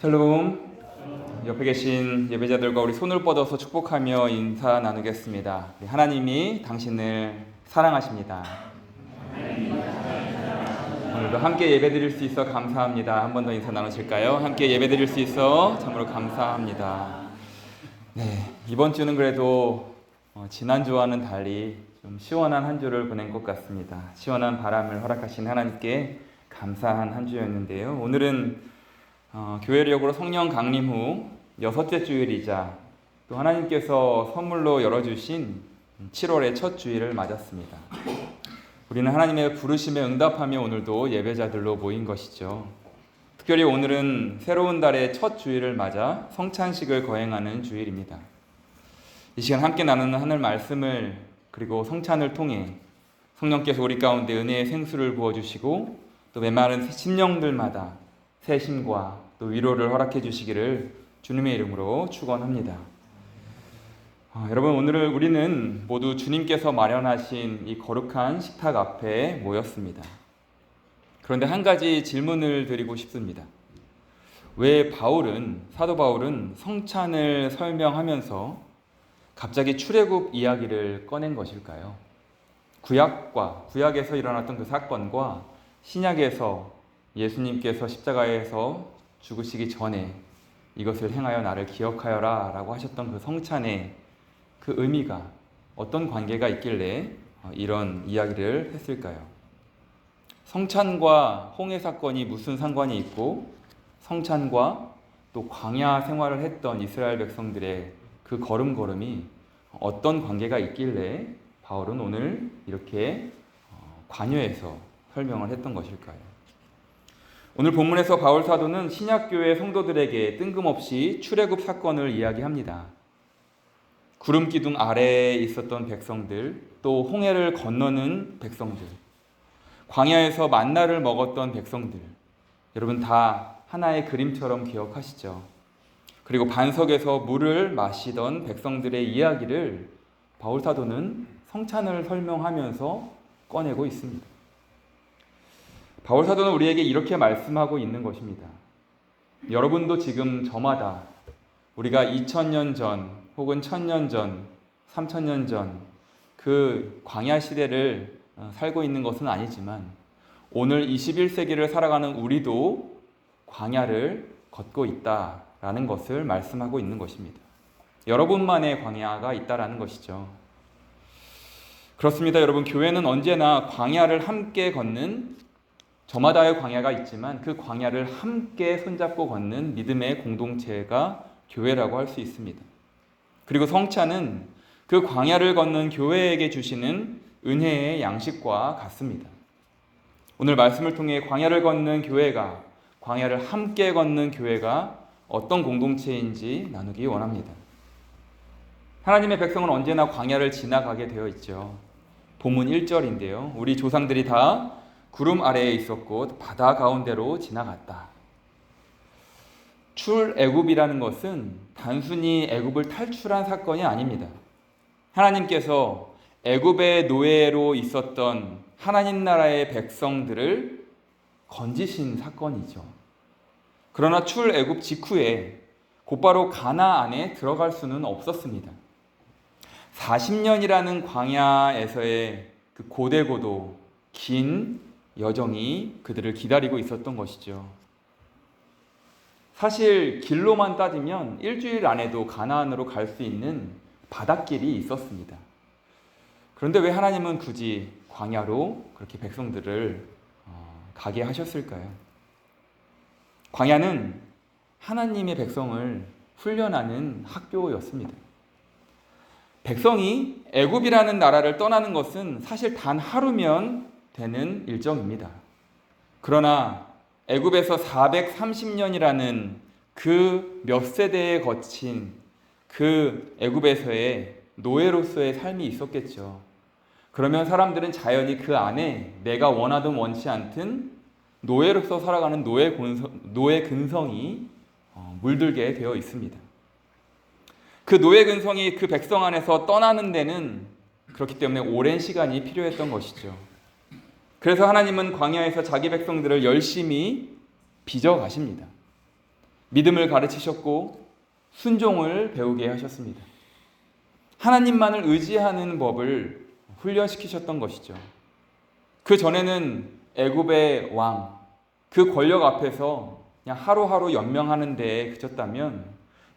샬롬. 옆에 계신 예배자들과 우리 손을 뻗어서 축복하며 인사 나누겠습니다. 하나님이 당신을 사랑하십니다. 오늘도 함께 예배드릴 수 있어 감사합니다. 한 번 더 인사 나누실까요? 함께 예배드릴 수 있어 참으로 감사합니다. 네, 이번 주는 그래도 지난주와는 달리 좀 시원한 한 주를 보낸 것 같습니다. 시원한 바람을 허락하신 하나님께 감사한 한 주였는데요. 오늘은 교회력으로 성령 강림 후 6째 주일이자 또 하나님께서 선물로 열어주신 7월의 첫 주일을 맞았습니다. 우리는 하나님의 부르심에 응답하며 오늘도 예배자들로 모인 것이죠. 특별히 오늘은 새로운 달의 첫 주일을 맞아 성찬식을 거행하는 주일입니다. 이 시간 함께 나누는 하늘 말씀을 그리고 성찬을 통해 성령께서 우리 가운데 은혜의 생수를 부어주시고 또 메마른 심령들마다 새 힘과 또 위로를 허락해 주시기를 주님의 이름으로 축원합니다. 여러분, 오늘 우리는 모두 주님께서 마련하신 이 거룩한 식탁 앞에 모였습니다. 그런데 한 가지 질문을 드리고 싶습니다. 왜 사도 바울은 성찬을 설명하면서 갑자기 출애굽 이야기를 꺼낸 것일까요? 구약에서 일어났던 그 사건과 신약에서 예수님께서 십자가에서 죽으시기 전에 이것을 행하여 나를 기억하여라 라고 하셨던 그 성찬의 그 의미가 어떤 관계가 있길래 이런 이야기를 했을까요? 성찬과 홍해 사건이 무슨 상관이 있고 성찬과 또 광야 생활을 했던 이스라엘 백성들의 그 걸음걸음이 어떤 관계가 있길래 바울은 오늘 이렇게 관여해서 설명을 했던 것일까요? 오늘 본문에서 바울 사도는 신약교회 성도들에게 뜬금없이 출애굽 사건을 이야기합니다. 구름 기둥 아래에 있었던 백성들, 또 홍해를 건너는 백성들, 광야에서 만나를 먹었던 백성들, 여러분 다 하나의 그림처럼 기억하시죠? 그리고 반석에서 물을 마시던 백성들의 이야기를 바울 사도는 성찬을 설명하면서 꺼내고 있습니다. 바울 사도는 우리에게 이렇게 말씀하고 있는 것입니다. 여러분도 지금 저마다 우리가 2000년 전 혹은 1000년 전, 3000년 전 그 광야 시대를 살고 있는 것은 아니지만 오늘 21세기를 살아가는 우리도 광야를 걷고 있다라는 것을 말씀하고 있는 것입니다. 여러분만의 광야가 있다라는 것이죠. 그렇습니다. 여러분, 교회는 언제나 광야를 함께 걷는 저마다의 광야가 있지만 그 광야를 함께 손잡고 걷는 믿음의 공동체가 교회라고 할 수 있습니다. 그리고 성찬은 그 광야를 걷는 교회에게 주시는 은혜의 양식과 같습니다. 오늘 말씀을 통해 광야를 걷는 교회가, 광야를 함께 걷는 교회가 어떤 공동체인지 나누기 원합니다. 하나님의 백성은 언제나 광야를 지나가게 되어 있죠. 본문 1절인데요. 우리 조상들이 다 구름 아래에 있었고 바다 가운데로 지나갔다. 출애굽이라는 것은 단순히 애굽을 탈출한 사건이 아닙니다. 하나님께서 애굽의 노예로 있었던 하나님 나라의 백성들을 건지신 사건이죠. 그러나 출애굽 직후에 곧바로 가나안에 들어갈 수는 없었습니다. 40년이라는 광야에서의 그 고되고도 긴 여정이 그들을 기다리고 있었던 것이죠. 사실 길로만 따지면 일주일 안에도 가나안으로 갈 수 있는 바닷길이 있었습니다. 그런데 왜 하나님은 굳이 광야로 그렇게 백성들을 가게 하셨을까요? 광야는 하나님의 백성을 훈련하는 학교였습니다. 백성이 애굽이라는 나라를 떠나는 것은 사실 단 하루면 되는 일정입니다. 그러나 애굽에서 430년이라는 그 몇 세대에 거친 그 애굽에서의 노예로서의 삶이 있었겠죠. 그러면 사람들은 자연히 그 안에 내가 원하든 원치 않든 노예로서 살아가는 노예 근성이 물들게 되어 있습니다. 그 노예 근성이 그 백성 안에서 떠나는 데는 그렇기 때문에 오랜 시간이 필요했던 것이죠. 그래서 하나님은 광야에서 자기 백성들을 열심히 빚어 가십니다. 믿음을 가르치셨고 순종을 배우게 하셨습니다. 하나님만을 의지하는 법을 훈련시키셨던 것이죠. 그 전에는 애굽의 왕, 그 권력 앞에서 그냥 하루하루 연명하는 데에 그쳤다면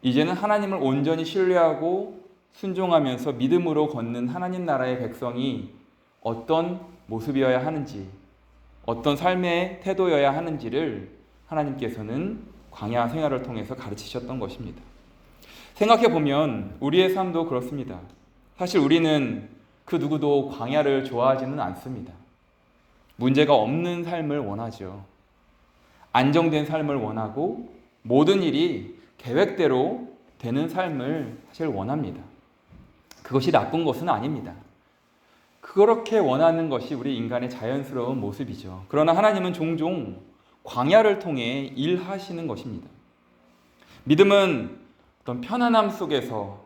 이제는 하나님을 온전히 신뢰하고 순종하면서 믿음으로 걷는 하나님 나라의 백성이 어떤 모습이어야 하는지, 어떤 삶의 태도여야 하는지를 하나님께서는 광야 생활을 통해서 가르치셨던 것입니다. 생각해보면 우리의 삶도 그렇습니다. 사실 우리는 그 누구도 광야를 좋아하지는 않습니다. 문제가 없는 삶을 원하죠. 안정된 삶을 원하고 모든 일이 계획대로 되는 삶을 사실 원합니다. 그것이 나쁜 것은 아닙니다. 그렇게 원하는 것이 우리 인간의 자연스러운 모습이죠. 그러나 하나님은 종종 광야를 통해 일하시는 것입니다. 믿음은 어떤 편안함 속에서,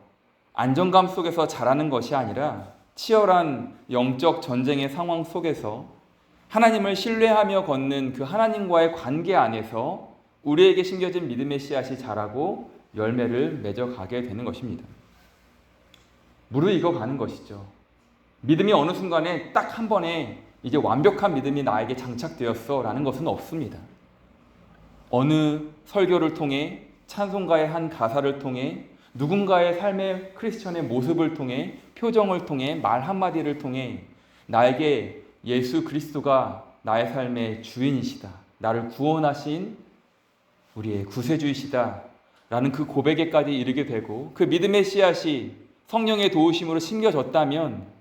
안정감 속에서 자라는 것이 아니라 치열한 영적 전쟁의 상황 속에서 하나님을 신뢰하며 걷는 그 하나님과의 관계 안에서 우리에게 심겨진 믿음의 씨앗이 자라고 열매를 맺어가게 되는 것입니다. 무르익어 가는 것이죠. 믿음이 어느 순간에 딱 한 번에 이제 완벽한 믿음이 나에게 장착되었어 라는 것은 없습니다. 어느 설교를 통해, 찬송가의 한 가사를 통해, 누군가의 삶의 크리스천의 모습을 통해, 표정을 통해, 말 한마디를 통해 나에게 예수 그리스도가 나의 삶의 주인이시다, 나를 구원하신 우리의 구세주이시다 라는 그 고백에까지 이르게 되고 그 믿음의 씨앗이 성령의 도우심으로 심겨졌다면,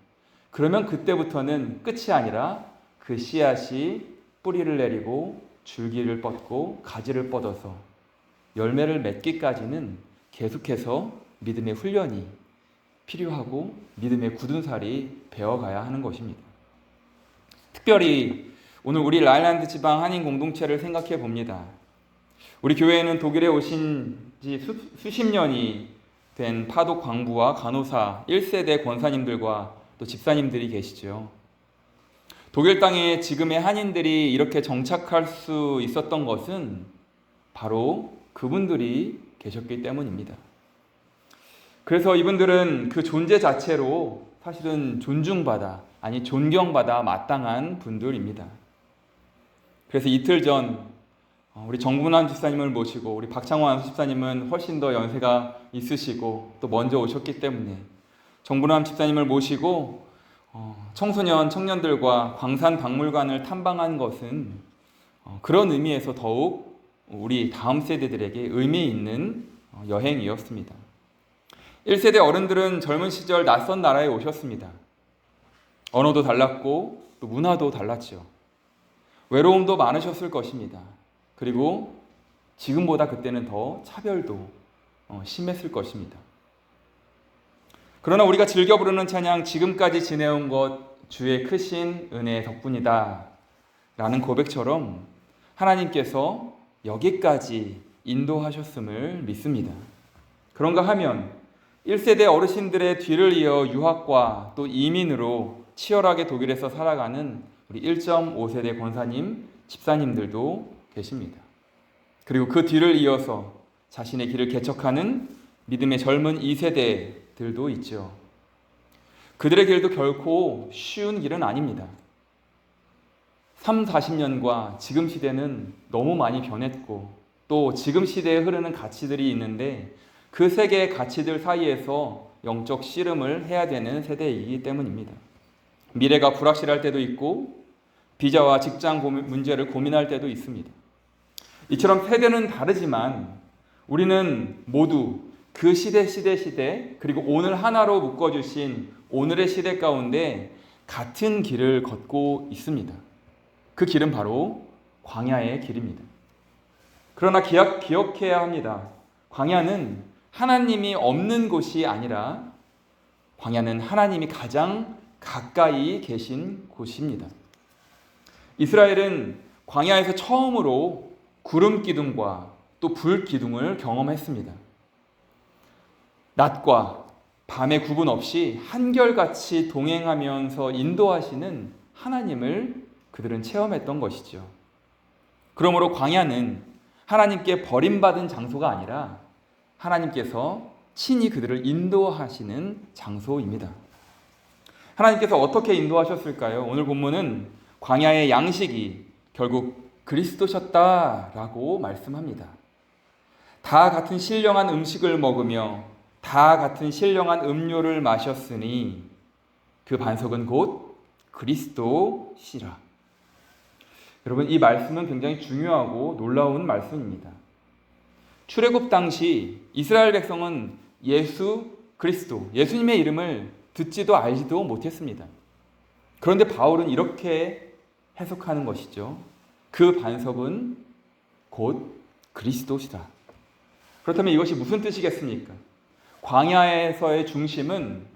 그러면 그때부터는 끝이 아니라 그 씨앗이 뿌리를 내리고 줄기를 뻗고 가지를 뻗어서 열매를 맺기까지는 계속해서 믿음의 훈련이 필요하고 믿음의 굳은 살이 배워가야 하는 것입니다. 특별히 오늘 우리 라일랜드 지방 한인 공동체를 생각해 봅니다. 우리 교회에는 독일에 오신 지 수십 년이 된 파독 광부와 간호사 1세대 권사님들과 또 집사님들이 계시죠. 독일 땅에 지금의 한인들이 이렇게 정착할 수 있었던 것은 바로 그분들이 계셨기 때문입니다. 그래서 이분들은 그 존재 자체로 사실은 존중받아, 아니 존경받아 마땅한 분들입니다. 그래서 이틀 전 우리 정분환 집사님을 모시고, 우리 박창환 집사님은 훨씬 더 연세가 있으시고 또 먼저 오셨기 때문에 정분환 집사님을 모시고 청소년, 청년들과 광산 박물관을 탐방한 것은 그런 의미에서 더욱 우리 다음 세대들에게 의미 있는 여행이었습니다. 1세대 어른들은 젊은 시절 낯선 나라에 오셨습니다. 언어도 달랐고 또 문화도 달랐죠. 외로움도 많으셨을 것입니다. 그리고 지금보다 그때는 더 차별도 심했을 것입니다. 그러나 우리가 즐겨 부르는 찬양, 지금까지 지내온 것 주의 크신 은혜 덕분이다 라는 고백처럼 하나님께서 여기까지 인도하셨음을 믿습니다. 그런가 하면 1세대 어르신들의 뒤를 이어 유학과 또 이민으로 치열하게 독일에서 살아가는 우리 1.5세대 권사님, 집사님들도 계십니다. 그리고 그 뒤를 이어서 자신의 길을 개척하는 믿음의 젊은 2세대들도 있죠. 그들의 길도 결코 쉬운 길은 아닙니다. 40년과 지금 시대는 너무 많이 변했고 또 지금 시대에 흐르는 가치들이 있는데 그 세 개의 가치들 사이에서 영적 씨름을 해야 되는 세대이기 때문입니다. 미래가 불확실할 때도 있고 비자와 직장 문제를 고민할 때도 있습니다. 이처럼 세대는 다르지만 우리는 모두 그 시대 그리고 오늘 하나로 묶어주신 오늘의 시대 가운데 같은 길을 걷고 있습니다. 그 길은 바로 광야의 길입니다. 그러나 기억해야 합니다. 광야는 하나님이 없는 곳이 아니라 광야는 하나님이 가장 가까이 계신 곳입니다. 이스라엘은 광야에서 처음으로 구름 기둥과 또 불 기둥을 경험했습니다. 낮과 밤의 구분 없이 한결같이 동행하면서 인도하시는 하나님을 그들은 체험했던 것이죠. 그러므로 광야는 하나님께 버림받은 장소가 아니라 하나님께서 친히 그들을 인도하시는 장소입니다. 하나님께서 어떻게 인도하셨을까요? 오늘 본문은 광야의 양식이 결국 그리스도셨다라고 말씀합니다. 다 같은 신령한 음식을 먹으며 다 같은 신령한 음료를 마셨으니 그 반석은 곧 그리스도시라. 여러분, 이 말씀은 굉장히 중요하고 놀라운 말씀입니다. 출애굽 당시 이스라엘 백성은 예수 그리스도, 예수님의 이름을 듣지도 알지도 못했습니다. 그런데 바울은 이렇게 해석하는 것이죠. 그 반석은 곧 그리스도시다. 그렇다면 이것이 무슨 뜻이겠습니까? 광야에서의 중심은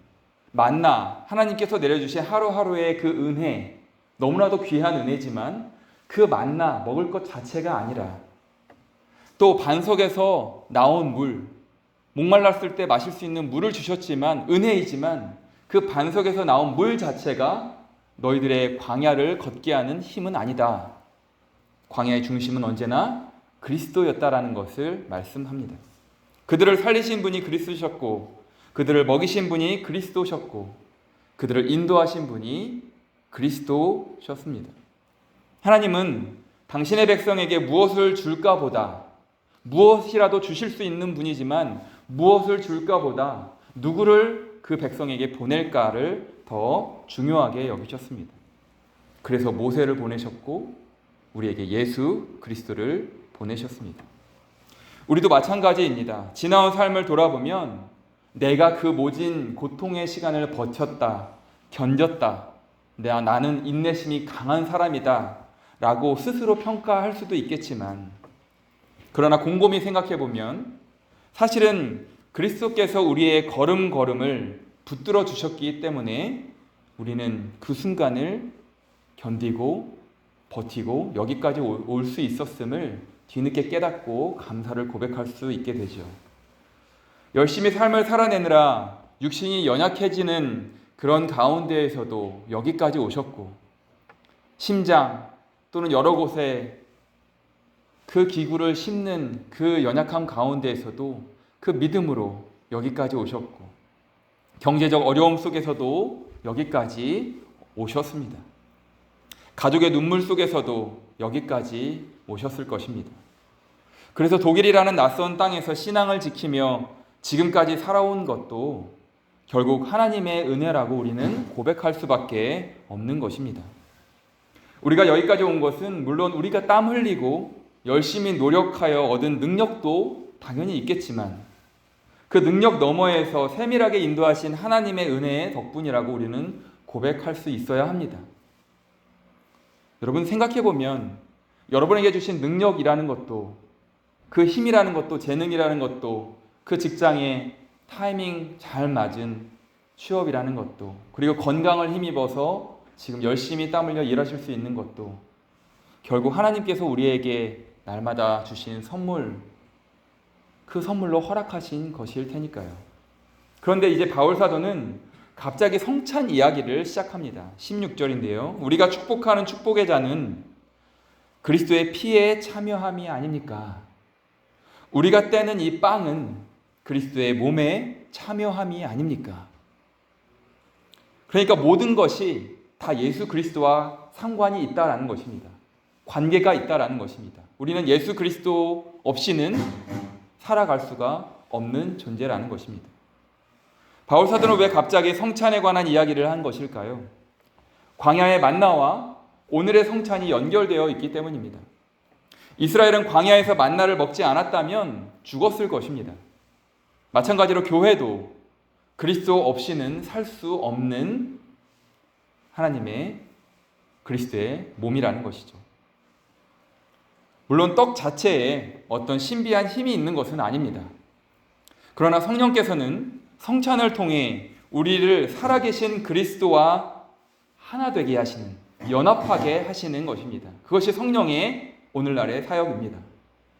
만나, 하나님께서 내려주신 하루하루의 그 은혜, 너무나도 귀한 은혜지만 그 만나, 먹을 것 자체가 아니라 또 반석에서 나온 물, 목말랐을 때 마실 수 있는 물을 주셨지만 은혜이지만 그 반석에서 나온 물 자체가 너희들의 광야를 걷게 하는 힘은 아니다. 광야의 중심은 언제나 그리스도였다라는 것을 말씀합니다. 그들을 살리신 분이 그리스도셨고 그들을 먹이신 분이 그리스도셨고 그들을 인도하신 분이 그리스도셨습니다. 하나님은 당신의 백성에게 무엇을 줄까 보다, 무엇이라도 주실 수 있는 분이지만 무엇을 줄까 보다 누구를 그 백성에게 보낼까를 더 중요하게 여기셨습니다. 그래서 모세를 보내셨고 우리에게 예수 그리스도를 보내셨습니다. 우리도 마찬가지입니다. 지나온 삶을 돌아보면 내가 그 모진 고통의 시간을 버텼다, 견뎠다, 나는 인내심이 강한 사람이다 라고 스스로 평가할 수도 있겠지만, 그러나 곰곰이 생각해보면 사실은 그리스도께서 우리의 걸음걸음을 붙들어 주셨기 때문에 우리는 그 순간을 견디고 버티고 여기까지 올 수 있었음을 뒤늦게 깨닫고 감사를 고백할 수 있게 되죠. 열심히 삶을 살아내느라 육신이 연약해지는 그런 가운데에서도 여기까지 오셨고, 심장 또는 여러 곳에 그 기구를 심는 그 연약함 가운데에서도 그 믿음으로 여기까지 오셨고, 경제적 어려움 속에서도 여기까지 오셨습니다. 가족의 눈물 속에서도 여기까지 오셨을 것입니다. 그래서 독일이라는 낯선 땅에서 신앙을 지키며 지금까지 살아온 것도 결국 하나님의 은혜라고 우리는 고백할 수밖에 없는 것입니다. 우리가 여기까지 온 것은 물론 우리가 땀 흘리고 열심히 노력하여 얻은 능력도 당연히 있겠지만 그 능력 너머에서 세밀하게 인도하신 하나님의 은혜의 덕분이라고 우리는 고백할 수 있어야 합니다. 여러분, 생각해보면 여러분에게 주신 능력이라는 것도, 그 힘이라는 것도, 재능이라는 것도, 그 직장에 타이밍 잘 맞은 취업이라는 것도, 그리고 건강을 힘입어서 지금 열심히 땀 흘려 일하실 수 있는 것도 결국 하나님께서 우리에게 날마다 주신 선물, 그 선물로 허락하신 것일 테니까요. 그런데 이제 바울 사도는 갑자기 성찬 이야기를 시작합니다. 16절인데요. 우리가 축복하는 축복의 잔은 그리스도의 피에 참여함이 아닙니까? 우리가 떼는 이 빵은 그리스도의 몸에 참여함이 아닙니까? 그러니까 모든 것이 다 예수 그리스도와 상관이 있다라는 것입니다. 관계가 있다라는 것입니다. 우리는 예수 그리스도 없이는 살아갈 수가 없는 존재라는 것입니다. 바울 사도는 왜 갑자기 성찬에 관한 이야기를 한 것일까요? 광야의 만나와 오늘의 성찬이 연결되어 있기 때문입니다. 이스라엘은 광야에서 만나를 먹지 않았다면 죽었을 것입니다. 마찬가지로 교회도 그리스도 없이는 살 수 없는 하나님의 그리스도의 몸이라는 것이죠. 물론 떡 자체에 어떤 신비한 힘이 있는 것은 아닙니다. 그러나 성령께서는 성찬을 통해 우리를 살아계신 그리스도와 하나 되게 하시는, 연합하게 하시는 것입니다. 그것이 성령의 오늘날의 사역입니다.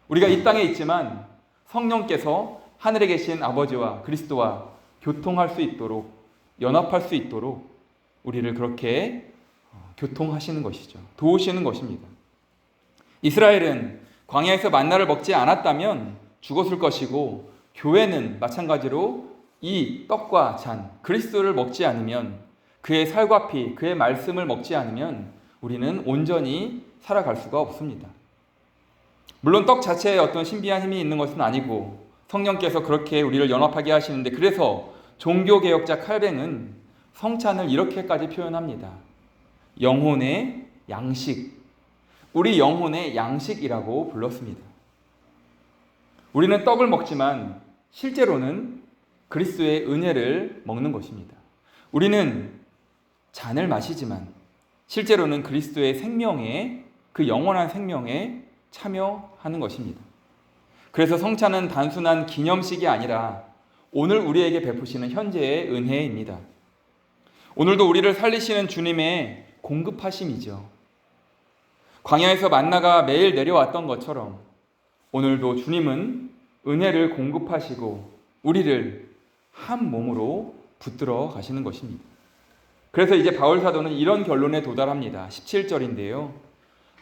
우리가 이 땅에 있지만 성령께서 하늘에 계신 아버지와 그리스도와 교통할 수 있도록, 연합할 수 있도록 우리를 그렇게 교통하시는 것이죠. 도우시는 것입니다. 이스라엘은 광야에서 만나를 먹지 않았다면 죽었을 것이고, 교회는 마찬가지로 이 떡과 잔, 그리스도를 먹지 않으면, 그의 살과 피, 그의 말씀을 먹지 않으면 우리는 온전히 살아갈 수가 없습니다. 물론 떡 자체에 어떤 신비한 힘이 있는 것은 아니고 성령께서 그렇게 우리를 연합하게 하시는데, 그래서 종교개혁자 칼뱅은 성찬을 이렇게까지 표현합니다. 영혼의 양식, 우리 영혼의 양식이라고 불렀습니다. 우리는 떡을 먹지만 실제로는 그리스도의 은혜를 먹는 것입니다. 우리는 잔을 마시지만 실제로는 그리스도의 생명에, 그 영원한 생명에 참여하는 것입니다. 그래서 성찬은 단순한 기념식이 아니라 오늘 우리에게 베푸시는 현재의 은혜입니다. 오늘도 우리를 살리시는 주님의 공급하심이죠. 광야에서 만나가 매일 내려왔던 것처럼 오늘도 주님은 은혜를 공급하시고 우리를 한 몸으로 붙들어 가시는 것입니다. 그래서 이제 바울 사도는 이런 결론에 도달합니다. 17절인데요.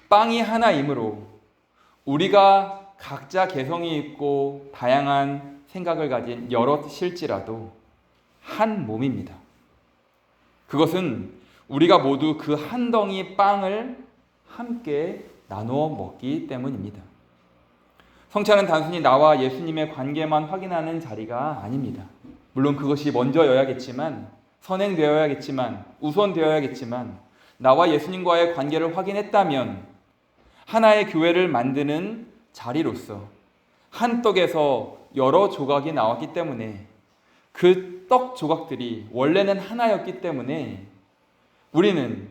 빵이 하나이므로 우리가 각자 개성이 있고 다양한 생각을 가진 여럿일지라도 한 몸입니다. 그것은 우리가 모두 그 한 덩이 빵을 함께 나누어 먹기 때문입니다. 성찬은 단순히 나와 예수님의 관계만 확인하는 자리가 아닙니다. 물론 그것이 먼저여야겠지만, 선행되어야겠지만, 우선되어야겠지만, 나와 예수님과의 관계를 확인했다면 하나의 교회를 만드는 자리로서 한 떡에서 여러 조각이 나왔기 때문에, 그 떡 조각들이 원래는 하나였기 때문에 우리는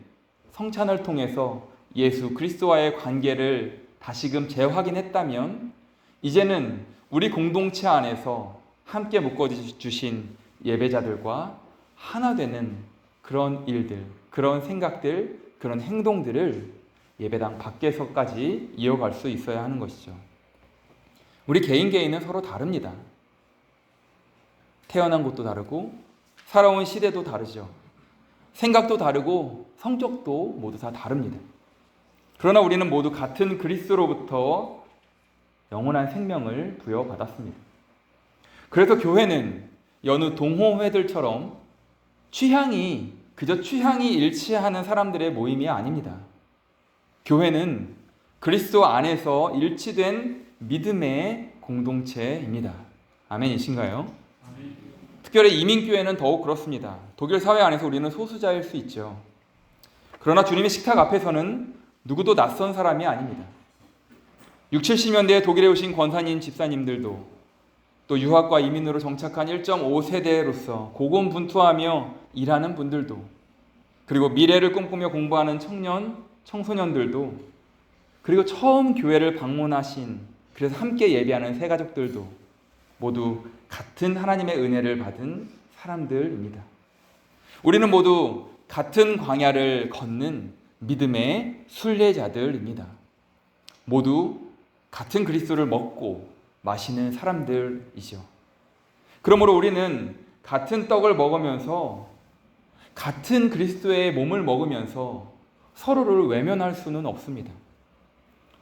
성찬을 통해서 예수 그리스도와의 관계를 다시금 재확인했다면, 이제는 우리 공동체 안에서 함께 묶어주신 예배자들과 하나 되는 그런 일들, 그런 생각들, 그런 행동들을 예배당 밖에서까지 이어갈 수 있어야 하는 것이죠. 우리 개인은 서로 다릅니다. 태어난 곳도 다르고 살아온 시대도 다르죠. 생각도 다르고 성격도 모두 다 다릅니다. 그러나 우리는 모두 같은 그리스도로부터 영원한 생명을 부여받았습니다. 그래서 교회는 여느 동호회들처럼 그저 취향이 일치하는 사람들의 모임이 아닙니다. 교회는 그리스도 안에서 일치된 믿음의 공동체입니다. 아멘이신가요? 특별히 이민교회는 더욱 그렇습니다. 독일 사회 안에서 우리는 소수자일 수 있죠. 그러나 주님의 식탁 앞에서는 누구도 낯선 사람이 아닙니다. 60, 70년대에 독일에 오신 권사님, 집사님들도, 또 유학과 이민으로 정착한 1.5세대로서 고군분투하며 일하는 분들도, 그리고 미래를 꿈꾸며 공부하는 청소년들도, 그리고 처음 교회를 방문하신, 그래서 함께 예배하는 새가족들도 모두 같은 하나님의 은혜를 받은 사람들입니다. 우리는 모두 같은 광야를 걷는 믿음의 순례자들입니다. 모두 같은 그리스도를 먹고 마시는 사람들이죠. 그러므로 우리는 같은 떡을 먹으면서, 같은 그리스도의 몸을 먹으면서 서로를 외면할 수는 없습니다.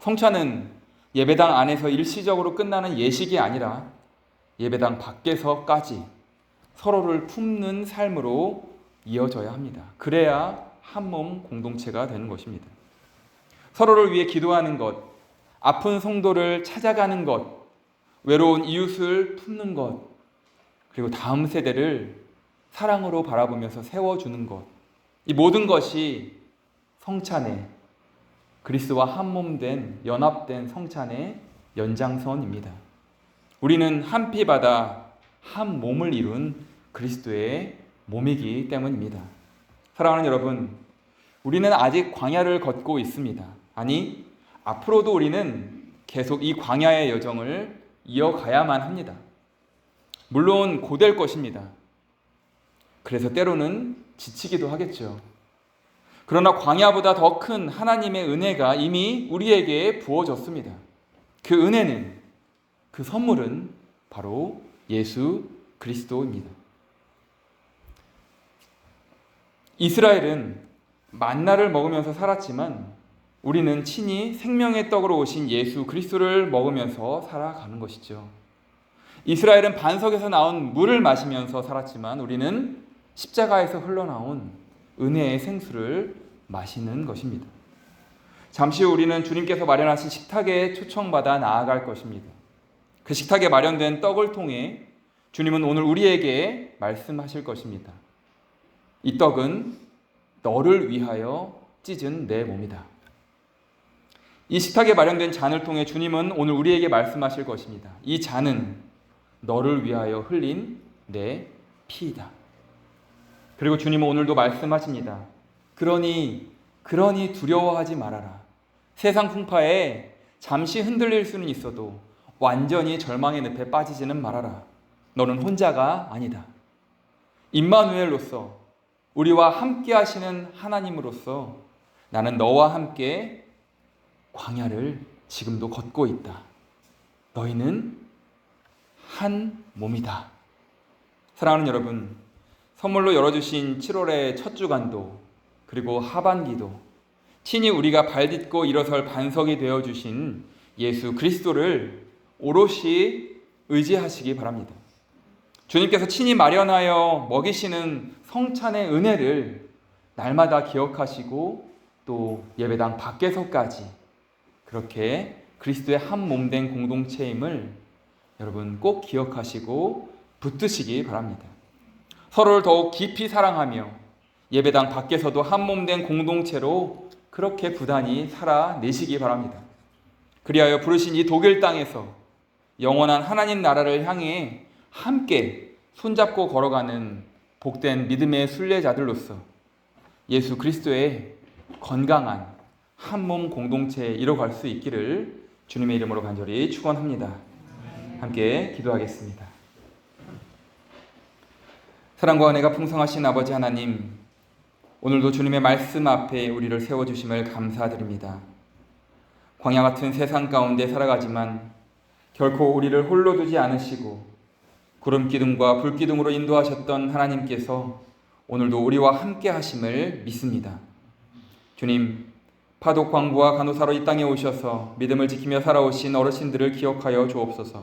성찬은 예배당 안에서 일시적으로 끝나는 예식이 아니라 예배당 밖에서까지 서로를 품는 삶으로 이어져야 합니다. 그래야 한 몸 공동체가 되는 것입니다. 서로를 위해 기도하는 것, 아픈 성도를 찾아가는 것, 외로운 이웃을 품는 것, 그리고 다음 세대를 사랑으로 바라보면서 세워주는 것, 이 모든 것이 성찬의, 그리스도와 한 몸 된, 연합된 성찬의 연장선입니다. 우리는 한 피 받아 한 몸을 이룬 그리스도의 몸이기 때문입니다. 사랑하는 여러분, 우리는 아직 광야를 걷고 있습니다. 아니, 앞으로도 우리는 계속 이 광야의 여정을 이어가야만 합니다. 물론 고될 것입니다. 그래서 때로는 지치기도 하겠죠. 그러나 광야보다 더 큰 하나님의 은혜가 이미 우리에게 부어졌습니다. 그 은혜는, 그 선물은 바로 예수 그리스도입니다. 이스라엘은 만나를 먹으면서 살았지만 우리는 친히 생명의 떡으로 오신 예수 그리스도를 먹으면서 살아가는 것이죠. 이스라엘은 반석에서 나온 물을 마시면서 살았지만 우리는 십자가에서 흘러나온 은혜의 생수를 마시는 것입니다. 잠시 후 우리는 주님께서 마련하신 식탁에 초청받아 나아갈 것입니다. 그 식탁에 마련된 떡을 통해 주님은 오늘 우리에게 말씀하실 것입니다. 이 떡은 너를 위하여 찢은 내 몸이다. 이 식탁에 마련된 잔을 통해 주님은 오늘 우리에게 말씀하실 것입니다. 이 잔은 너를 위하여 흘린 내 피이다. 그리고 주님은 오늘도 말씀하십니다. 그러니 두려워하지 말아라. 세상 풍파에 잠시 흔들릴 수는 있어도 완전히 절망의 늪에 빠지지는 말아라. 너는 혼자가 아니다. 임마누엘로서 우리와 함께 하시는 하나님으로서 나는 너와 함께 광야를 지금도 걷고 있다. 너희는 한 몸이다. 사랑하는 여러분, 선물로 열어주신 7월의 첫 주간도 그리고 하반기도 친히 우리가 발딛고 일어설 반석이 되어주신 예수 그리스도를 오롯이 의지하시기 바랍니다. 주님께서 친히 마련하여 먹이시는 성찬의 은혜를 날마다 기억하시고 또 예배당 밖에서까지 그렇게 그리스도의 한 몸된 공동체임을 여러분 꼭 기억하시고 붙드시기 바랍니다. 서로를 더욱 깊이 사랑하며 예배당 밖에서도 한 몸된 공동체로 그렇게 부단히 살아내시기 바랍니다. 그리하여 부르신 이 독일 땅에서 영원한 하나님 나라를 향해 함께 손잡고 걸어가는 복된 믿음의 순례자들로서 예수 그리스도의 건강한 한 몸 공동체에 이뤄갈 수 있기를 주님의 이름으로 간절히 축원합니다. 함께 기도하겠습니다. 사랑과 은혜가 풍성하신 아버지 하나님, 오늘도 주님의 말씀 앞에 우리를 세워주심을 감사드립니다. 광야 같은 세상 가운데 살아가지만 결코 우리를 홀로 두지 않으시고 구름 기둥과 불 기둥으로 인도하셨던 하나님께서 오늘도 우리와 함께 하심을 믿습니다. 주님, 파독 광부와 간호사로 이 땅에 오셔서 믿음을 지키며 살아오신 어르신들을 기억하여 주옵소서.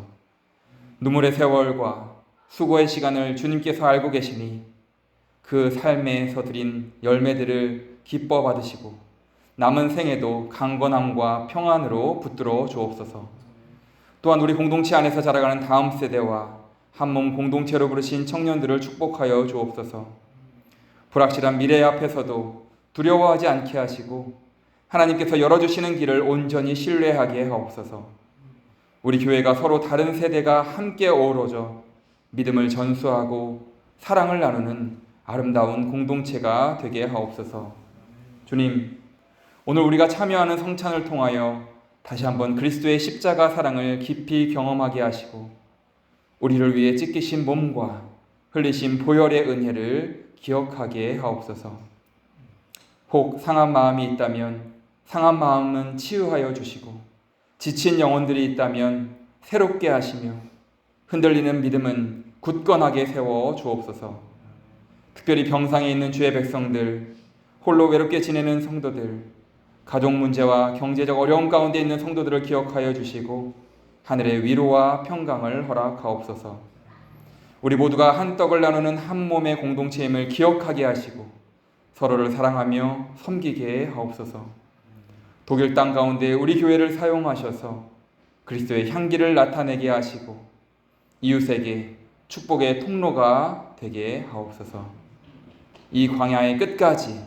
눈물의 세월과 수고의 시간을 주님께서 알고 계시니 그 삶에서 드린 열매들을 기뻐 받으시고 남은 생에도 강건함과 평안으로 붙들어 주옵소서. 또한 우리 공동체 안에서 자라가는 다음 세대와 한몸 공동체로 부르신 청년들을 축복하여 주옵소서. 불확실한 미래 앞에서도 두려워하지 않게 하시고 하나님께서 열어주시는 길을 온전히 신뢰하게 하옵소서. 우리 교회가 서로 다른 세대가 함께 어우러져 믿음을 전수하고 사랑을 나누는 아름다운 공동체가 되게 하옵소서. 주님, 오늘 우리가 참여하는 성찬을 통하여 다시 한번 그리스도의 십자가 사랑을 깊이 경험하게 하시고 우리를 위해 찢기신 몸과 흘리신 보혈의 은혜를 기억하게 하옵소서. 혹 상한 마음이 있다면 상한 마음은 치유하여 주시고 지친 영혼들이 있다면 새롭게 하시며 흔들리는 믿음은 굳건하게 세워 주옵소서. 특별히 병상에 있는 주의 백성들, 홀로 외롭게 지내는 성도들, 가족 문제와 경제적 어려움 가운데 있는 성도들을 기억하여 주시고 하늘의 위로와 평강을 허락하옵소서. 우리 모두가 한 떡을 나누는 한 몸의 공동체임을 기억하게 하시고 서로를 사랑하며 섬기게 하옵소서. 독일 땅 가운데 우리 교회를 사용하셔서 그리스도의 향기를 나타내게 하시고 이웃에게 축복의 통로가 되게 하옵소서. 이 광야의 끝까지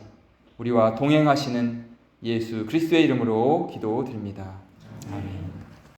우리와 동행하시는 예수 그리스도의 이름으로 기도드립니다. 아멘.